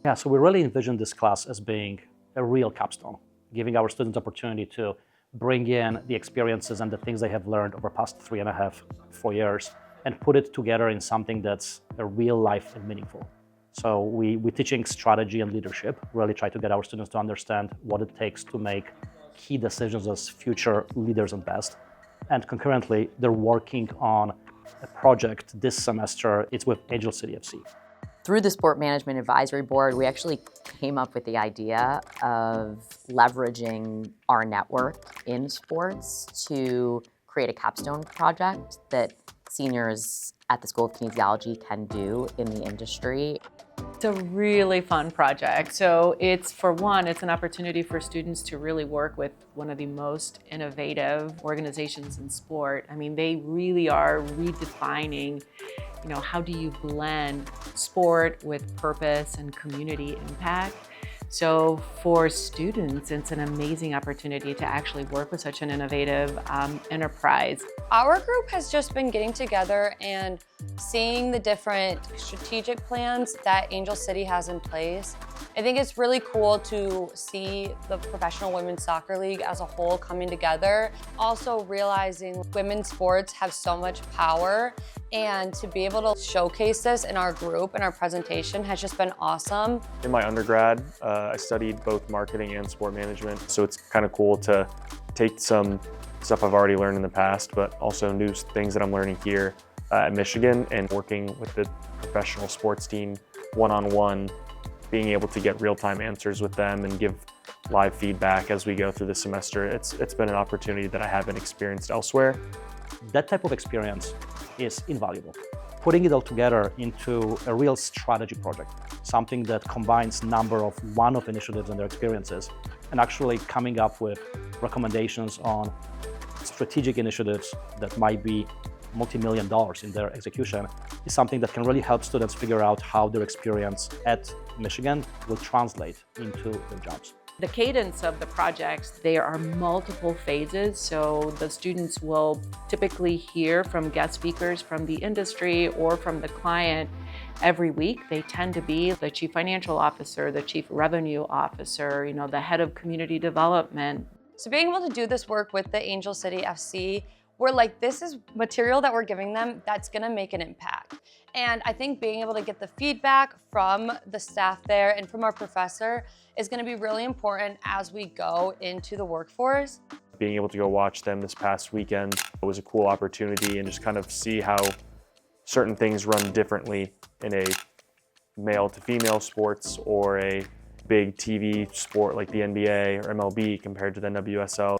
Yeah, so we really envision this class as being a real capstone, giving our students opportunity to bring in the experiences and the things they have learned over the past 3.5, 4 years and put it together in something that's a real life and meaningful. So we're teaching strategy and leadership, really try to get our students to understand what it takes to make key decisions as future leaders and best. And concurrently, they're working on a project this semester. It's with Angel City FC. Through the Sport Management Advisory Board, we actually came up with the idea of leveraging our network in sports to create a capstone project that seniors at the School of Kinesiology can do in the industry. It's a really fun project. So it's an opportunity for students to really work with one of the most innovative organizations in sport. I mean, they really are redefining, how do you blend sport with purpose and community impact? So for students, it's an amazing opportunity to actually work with such an innovative enterprise. Our group has just been getting together and seeing the different strategic plans that Angel City has in place. I think it's really cool to see the Professional Women's Soccer League as a whole coming together. Also realizing women's sports have so much power, and to be able to showcase this in our group and our presentation has just been awesome. In my undergrad, I studied both marketing and sport management, so it's kind of cool to take some stuff I've already learned in the past, but also new things that I'm learning here at Michigan and working with the professional sports team one-on-one, being able to get real-time answers with them and give live feedback as we go through the semester. It's been an opportunity that I haven't experienced elsewhere. That type of experience is invaluable. Putting it all together into a real strategy project, something that combines number of one-off initiatives and their experiences, and actually coming up with recommendations on strategic initiatives that might be multi-million dollars in their execution, is something that can really help students figure out how their experience at Michigan will translate into their jobs. The cadence of the projects, there are multiple phases, so the students will typically hear from guest speakers from the industry or from the client every week. They tend to be the chief financial officer, the chief revenue officer, the head of community development. So being able to do this work with the Angel City FC, we're like, this is material that we're giving them that's gonna make an impact. And I think being able to get the feedback from the staff there and from our professor is gonna be really important as we go into the workforce. Being able to go watch them this past weekend was a cool opportunity, and just kind of see how certain things run differently in a male to female sports or a big TV sport like the NBA or MLB compared to the WSL.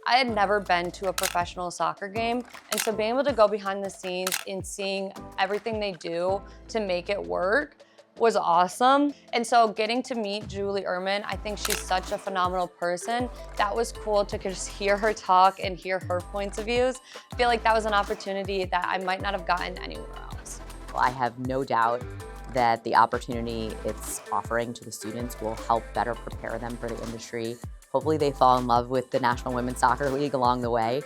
I had never been to a professional soccer game, and so being able to go behind the scenes and seeing everything they do to make it work was awesome. And so getting to meet Julie Ehrman, I think she's such a phenomenal person. That was cool to just hear her talk and hear her points of views. I feel like that was an opportunity that I might not have gotten anywhere else. Well, I have no doubt that the opportunity it's offering to the students will help better prepare them for the industry. Hopefully they fall in love with the National Women's Soccer League along the way.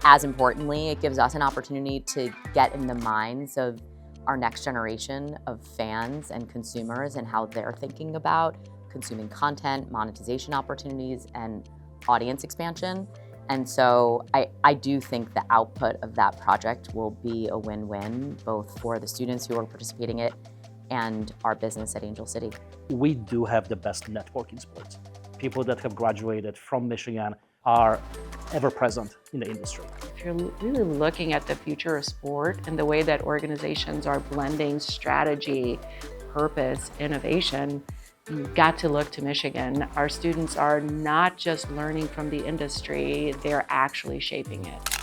As importantly, it gives us an opportunity to get in the minds of our next generation of fans and consumers and how they're thinking about consuming content, monetization opportunities, and audience expansion. And so I do think the output of that project will be a win-win, both for the students who are participating in it and our business at Angel City. We do have the best network in sports. People that have graduated from Michigan are ever present in the industry. If you're really looking at the future of sport and the way that organizations are blending strategy, purpose, innovation, you've got to look to Michigan. Our students are not just learning from the industry, they're actually shaping it.